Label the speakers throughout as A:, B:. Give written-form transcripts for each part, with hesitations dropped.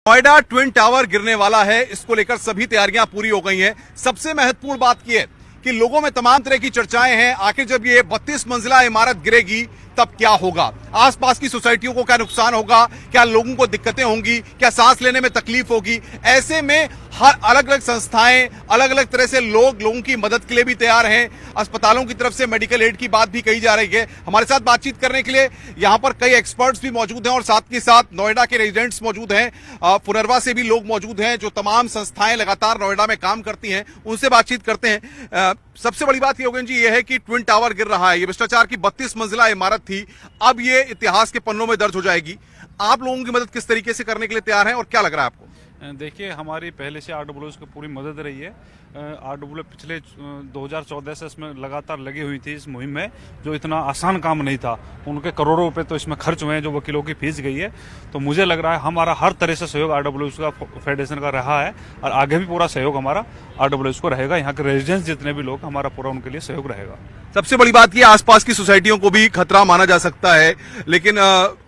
A: Noida twin tower गिरने वाला है, इसको लेकर सभी तैयारियां पूरी हो गई हैं। सबसे महत्वपूर्ण बात यह है कि लोगों में तमाम तरह की चर्चाएं हैं। आखिर जब ये 32 मंजिला इमारत गिरेगी तब क्या होगा, आसपास की सोसाइटियों को क्या नुकसान होगा, क्या लोगों को दिक्कतें होंगी, क्या सांस लेने में तकलीफ होगी। ऐसे में हर अलग अलग संस्थाएं, अलग अलग तरह से लोगों की मदद के लिए भी तैयार हैं। अस्पतालों की तरफ से मेडिकल एड की बात भी कही जा रही है। हमारे साथ बातचीत करने के लिए यहां पर कई एक्सपर्ट्स भी मौजूद हैं और साथ के साथ नोएडा के रेजिडेंट्स मौजूद हैं, पुनर्वा से भी लोग मौजूद हैं, जो तमाम संस्थाएं लगातार नोएडा में काम करती हैं, उनसे बातचीत करते हैं। सबसे बड़ी बात योगेन जी ये है कि ट्विन टावर गिर रहा है। ये भ्रष्टाचार की 32 मंजिला इमारत थी, अब ये इतिहास के पन्नों में दर्ज हो जाएगी। आप लोगों की मदद किस तरीके से करने के लिए तैयार हैं और क्या लग रहा है आपको?
B: देखिए, हमारी पहले से आरडब्ल्यूएस को पूरी मदद रही है। आरडब्ल्यू पिछले 2014 से इसमें लगातार लगी हुई थी इस मुहिम में, जो इतना आसान काम नहीं था। उनके करोड़ों रुपए तो इसमें खर्च हुए हैं, जो वकीलों की फीस गई है। तो मुझे लग रहा है हमारा हर तरह से सहयोग आरडब्ल्यूएस का, फेडरेशन का रहा है और आगे भी पूरा सहयोग हमारा आरडब्ल्यूएस को रहेगा। यहाँ के रेजिडेंट्स जितने भी लोग, हमारा पूरा उनके लिए सहयोग रहेगा।
A: सबसे बड़ी बात ये, आसपास की सोसाइटियों को भी खतरा माना जा सकता है, लेकिन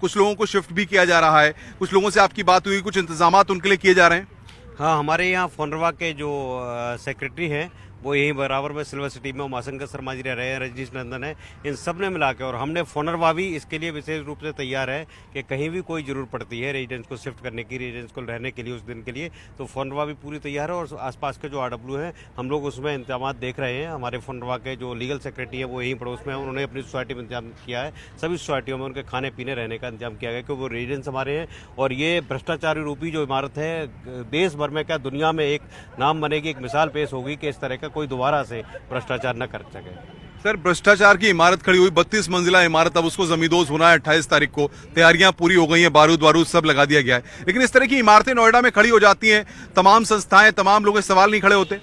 A: कुछ लोगों को शिफ्ट भी किया जा रहा है। कुछ लोगों से आपकी बात हुई, कुछ इंतजाम उनके लिए किए जा रहे हैं?
C: हाँ, हमारे यहाँ फोनरवा के जो सेक्रेटरी हैं वो यहीं बराबर में सिल्वर सिटी में उमाशंकर शर्मा जी रह रहे हैं, रजनीश नंदन है, इन सब ने मिला के, और हमने फोनरवा भी इसके लिए विशेष रूप से तैयार है कि कहीं भी कोई जरूरत पड़ती है रेजिडेंट्स को शिफ्ट करने की, रेजिडेंट्स को रहने के लिए उस दिन के लिए, तो फोनरवा भी पूरी तैयार है। और आसपास के जो आरडब्ल्यू है हम लोग उसमें इंतजाम देख रहे हैं। हमारे फोनरवा के जो लीगल सेक्रेटरी है वो यहीं पड़ोस में है, उन्होंने अपनी सोसाइटी में इंतजाम किया है। सभी सोसाइटियों में उनके खाने पीने रहने का इंतजाम किया गया, क्योंकि वो रेजिडेंट्स हमारे हैं। और ये भ्रष्टाचारी रूपी जो इमारत है, देश भर में क्या दुनिया में एक नाम बनेगी, एक मिसाल पेश होगी कि इस तरह का कोई दोबारा से भ्रष्टाचार न कर सके।
A: सर, भ्रष्टाचार की इमारत खड़ी हुई, 32 मंजिला इमारत, अब उसको जमींदोज होना है 28 तारीख को। तैयारियां पूरी हो गई हैं, बारूद वारूद सब लगा दिया गया है, लेकिन इस तरह की इमारतें नोएडा में खड़ी हो जाती हैं, तमाम संस्थाएं, तमाम लोग, सवाल नहीं खड़े होते?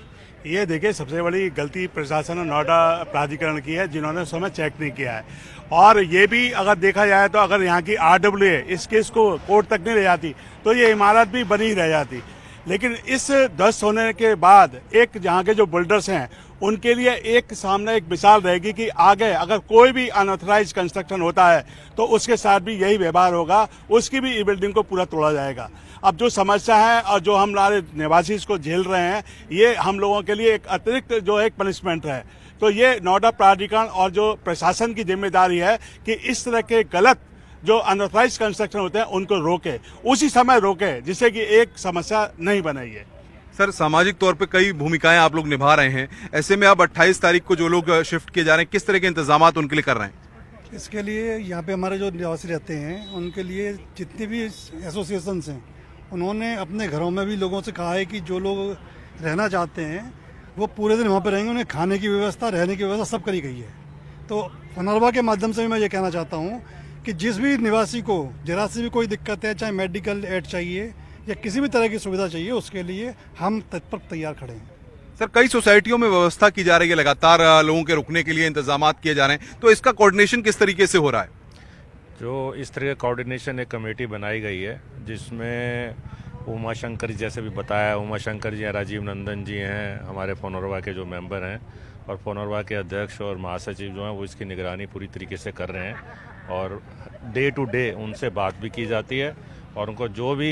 D: ये देखिए, सबसे बड़ी गलती प्रशासन और नोएडा प्राधिकरण की है, जिन्होंने उस समय चेक नहीं किया है। और ये भी अगर देखा जाए तो अगर यहाँ की आरडब्ल्यू इस केस को कोर्ट तक नहीं ले जाती तो ये इमारत भी बनी ही रह जाती। लेकिन इस ध्वस्त होने के बाद एक जहाँ के जो बिल्डर्स हैं उनके लिए एक सामने एक मिसाल रहेगी कि आगे अगर कोई भी अनऑथराइज कंस्ट्रक्शन होता है तो उसके साथ भी यही व्यवहार होगा, उसकी भी बिल्डिंग को पूरा तोड़ा जाएगा। अब जो समस्या है और जो हमारे निवासी इसको झेल रहे हैं, ये हम लोगों के लिए एक अतिरिक्त जो एक पनिशमेंट है। तो ये नोएडा प्राधिकरण और जो प्रशासन की जिम्मेदारी है कि इस तरह के गलत जो अनऑथराइज कंस्ट्रक्शन होते हैं उनको रोके, उसी समय रोके, जिससे कि एक समस्या नहीं बनाई है।
A: सर, सामाजिक तौर पे कई भूमिकाएं आप लोग निभा रहे हैं, ऐसे में अब 28 तारीख को जो लोग शिफ्ट किए जा रहे हैं, किस तरह के इंतजाम उनके लिए कर रहे हैं?
E: इसके लिए यहाँ पे हमारे जो निवासी रहते हैं उनके लिए जितने भी एसोसिएशंस हैं, उन्होंने अपने घरों में भी लोगों से कहा है कि जो लोग रहना चाहते हैं वो पूरे दिन वहाँ पे रहेंगे, उन्हें खाने की व्यवस्था, रहने की व्यवस्था सब करी गई है। तो फोनरवा के माध्यम से मैं ये कहना चाहता हूँ कि जिस भी निवासी को जरा सी भी कोई दिक्कत है, चाहे मेडिकल एड चाहिए या किसी भी तरह की सुविधा चाहिए, उसके लिए हम तत्पर तैयार खड़े हैं।
A: सर, कई सोसाइटियों में व्यवस्था की जा रही है, लगातार लोगों के रुकने के लिए इंतजाम किए जा रहे हैं, तो इसका कोऑर्डिनेशन किस तरीके से हो रहा है?
F: जो इस तरह का कोऑर्डिनेशन एक कमेटी बनाई गई है, जिसमें उमाशंकर जी, जैसे भी बताया, उमाशंकर जी हैं, राजीव नंदन जी हैं, हमारे फोनरवा के जो मेंबर हैं, और फोनरवा के अध्यक्ष और महासचिव जो हैं वो इसकी निगरानी पूरी तरीके से कर रहे हैं। और डे टू डे उनसे बात भी की जाती है और उनको जो भी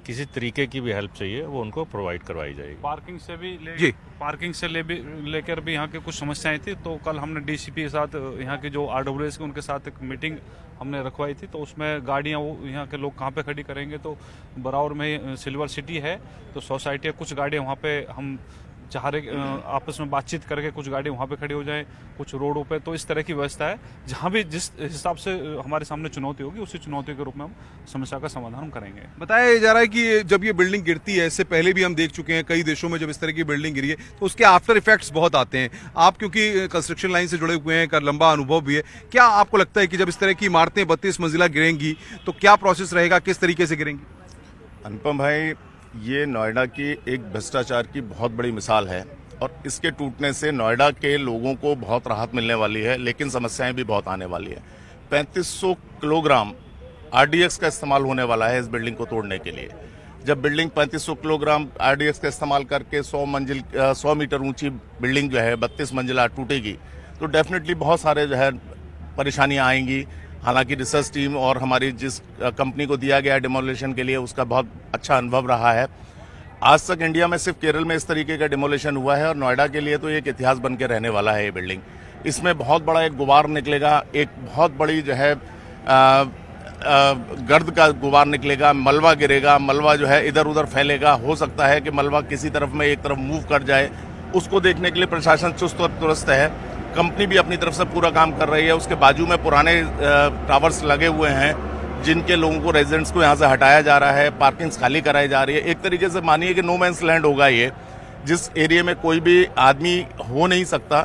F: किसी तरीके की भी हेल्प चाहिए वो उनको प्रोवाइड करवाई जाएगी।
B: पार्किंग से भी पार्किंग से लेकर भी यहाँ के कुछ समस्याएं थी, तो कल हमने डीसीपी के साथ, यहाँ के जो आरडब्ल्यूएस के, उनके साथ एक मीटिंग हमने रखवाई थी। तो उसमें गाड़ियाँ वो यहाँ के लोग कहाँ पे खड़ी करेंगे, तो बराबर में सिल्वर सिटी है, तो सोसाइटी है, कुछ गाड़ियाँ वहाँ पे हम चाह रहे आपस में बातचीत करके कुछ गाड़ी वहाँ पे खड़ी हो जाए, कुछ रोडों पे। तो इस तरह की व्यवस्था है, जहाँ भी जिस हिसाब से हमारे सामने चुनौती होगी उसी चुनौती के रूप में हम समस्या का समाधान हम करेंगे।
A: बताया जा रहा है कि जब ये बिल्डिंग गिरती है, इससे पहले भी हम देख चुके हैं कई देशों में, जब इस तरह की बिल्डिंग गिरी है तो उसके आफ्टर इफेक्ट्स बहुत आते हैं। आप क्योंकि कंस्ट्रक्शन लाइन से जुड़े हुए हैं, का लंबा अनुभव भी है, क्या आपको लगता है कि जब इस तरह की इमारतें 32 मंजिला गिरेंगी तो क्या प्रोसेस रहेगा, किस तरीके से गिरेंगी?
G: अनुपम भाई, ये नोएडा की एक भ्रष्टाचार की बहुत बड़ी मिसाल है और इसके टूटने से नोएडा के लोगों को बहुत राहत मिलने वाली है, लेकिन समस्याएं भी बहुत आने वाली है। 3500 किलोग्राम आरडीएक्स का इस्तेमाल होने वाला है इस बिल्डिंग को तोड़ने के लिए। जब बिल्डिंग 3500 किलोग्राम आरडीएक्स का इस्तेमाल करके 100 मीटर ऊंची बिल्डिंग जो है 32 मंजिला टूटेगी, तो डेफिनेटली बहुत सारे जो है परेशानियां आएंगी। हालांकि रिसर्च टीम और हमारी जिस कंपनी को दिया गया डिमोलिशन के लिए उसका बहुत अच्छा अनुभव रहा है। आज तक इंडिया में सिर्फ केरल में इस तरीके का डिमोलिशन हुआ है और नोएडा के लिए तो एक इतिहास बन के रहने वाला है ये बिल्डिंग। इसमें बहुत बड़ा एक गुबार निकलेगा, एक बहुत बड़ी जो है गर्द का गुबार निकलेगा, मलबा गिरेगा, मलबा जो है इधर उधर फैलेगा। हो सकता है कि मलबा किसी तरफ में एक तरफ मूव कर जाए, उसको देखने के लिए प्रशासन चुस्त और दुरुस्त है। कंपनी भी अपनी तरफ से पूरा काम कर रही है। उसके बाजू में पुराने टावर्स लगे हुए हैं जिनके लोगों को, रेजिडेंट्स को यहाँ से हटाया जा रहा है, पार्किंग्स खाली कराई जा रही है। एक तरीके से मानिए कि नो मैंस लैंड होगा ये, जिस एरिया में कोई भी आदमी हो नहीं सकता,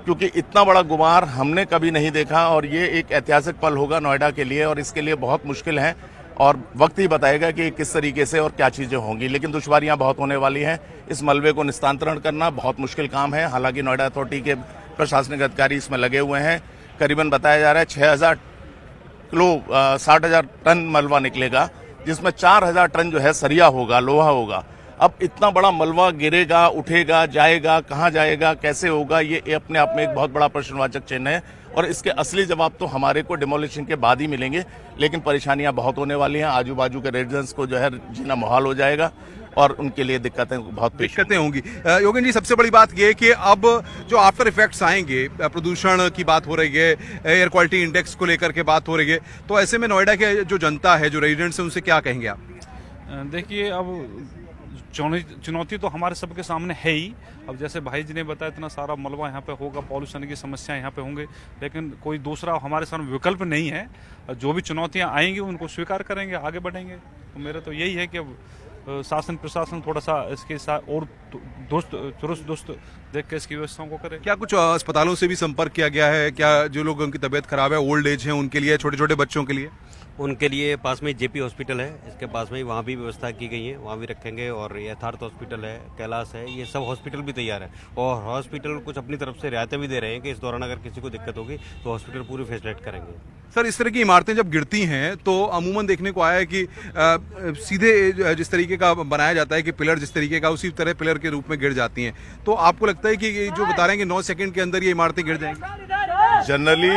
G: क्योंकि इतना बड़ा गुबार हमने कभी नहीं देखा और ये एक ऐतिहासिक पल होगा नोएडा के लिए और इसके लिए बहुत मुश्किल है और वक्त ही बताएगा कि किस तरीके से और क्या चीजें होंगी। लेकिन दुश्वारियां बहुत होने वाली हैं। इस मलबे को निस्तांतरण करना बहुत मुश्किल काम है। हालांकि नोएडा अथॉरिटी के प्रशासनिक अधिकारी इसमें लगे हुए हैं। करीबन बताया जा रहा है 6000 किलो 60,000 टन मलबा निकलेगा, जिसमें 4000 टन जो है सरिया होगा, लोहा होगा। अब इतना बड़ा मलबा गिरेगा, उठेगा, जाएगा, कहाँ जाएगा, कैसे होगा, ये अपने आप में एक बहुत बड़ा प्रश्नवाचक चिन्ह है और इसके असली जवाब तो हमारे को डिमोलिशन के बाद ही मिलेंगे। लेकिन परेशानियां बहुत होने वाली हैं। आजू बाजू के रेजिडेंट्स को जो है जीना मुहाल हो जाएगा और उनके लिए दिक्कतें
A: होंगी। योगेन जी, सबसे बड़ी बात यह है कि अब जो आफ्टर इफेक्ट्स आएंगे, प्रदूषण की बात हो रही है, एयर क्वालिटी इंडेक्स को लेकर के बात हो रही है, तो ऐसे में नोएडा के जो जनता है, जो रेजिडेंट्स है, उनसे क्या कहेंगे आप?
B: देखिए, अब चुनौती तो हमारे सबके सामने है ही। अब जैसे भाई जी ने बताया, इतना सारा मलबा यहाँ पे होगा, पॉल्यूशन की समस्या यहाँ पे होंगे, लेकिन कोई दूसरा हमारे सामने विकल्प नहीं है। जो भी चुनौतियाँ आएंगी उनको स्वीकार करेंगे, आगे बढ़ेंगे। तो मेरा तो यही है कि अब शासन प्रशासन थोड़ा सा इसके साथ और दुरुस्त देख के इसकी व्यवस्थाओं को करे।
A: क्या कुछ अस्पतालों से भी संपर्क किया गया है? क्या जो लोग उनकी तबीयत खराब है, ओल्ड एज है, उनके लिए, छोटे छोटे बच्चों के लिए?
C: उनके लिए पास में जेपी हॉस्पिटल है, इसके पास में ही वहाँ भी व्यवस्था की गई है, वहाँ भी रखेंगे। और यथार्थ हॉस्पिटल है, कैलाश है, ये सब हॉस्पिटल भी तैयार है और हॉस्पिटल कुछ अपनी तरफ से रियायतें भी दे रहे हैं कि इस दौरान अगर किसी को दिक्कत होगी तो हॉस्पिटल पूरी फैसिलिटेट करेंगे।
A: सर, इस तरह की इमारतें जब गिरती हैं तो अमूमन देखने को आया है कि सीधे जिस तरीके का बनाया जाता है कि पिलर जिस तरीके का, उसी तरह पिलर के रूप में गिर जाती हैं। तो आपको लगता है कि जो बता रहे हैं कि 9 सेकंड के अंदर ये इमारतें गिर जाएंगी?
G: जनरली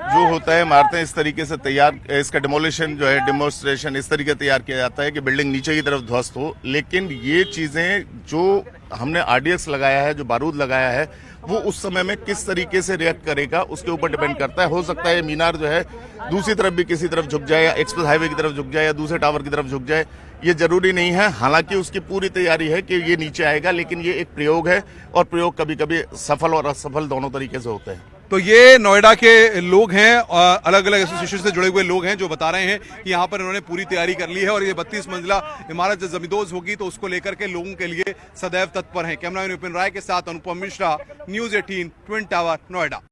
G: जो होता है, इमारतें इस तरीके से तैयार, इसका डिमोलिशन जो है, डेमोन्स्ट्रेशन इस तरीके तैयार किया जाता है कि बिल्डिंग नीचे की तरफ ध्वस्त हो। लेकिन ये चीजें जो हमने आरडीएक्स लगाया है, जो बारूद लगाया है, वो उस समय में किस तरीके से रिएक्ट करेगा उसके ऊपर डिपेंड करता है। हो सकता है मीनार जो है दूसरी तरफ भी किसी तरफ झुक जाए, या एक्सप्रेस हाईवे की तरफ झुक जाए, या दूसरे टावर की तरफ झुक जाए, ये जरूरी नहीं है। हालांकि उसकी पूरी तैयारी है कि ये नीचे आएगा, लेकिन ये एक प्रयोग है और प्रयोग कभी कभी सफल और असफल दोनों तरीके से होते हैं।
A: तो ये नोएडा के लोग हैं, अलग अलग एसोसिएशन से जुड़े हुए लोग हैं, जो बता रहे हैं कि यहाँ पर इन्होंने पूरी तैयारी कर ली है और ये 32 मंजिला इमारत जब जमींदोज होगी तो उसको लेकर के लोगों के लिए सदैव तत्पर हैं। कैमरामैन विपिन राय के साथ Anupam Mishra, News 18, twin tower, Noida.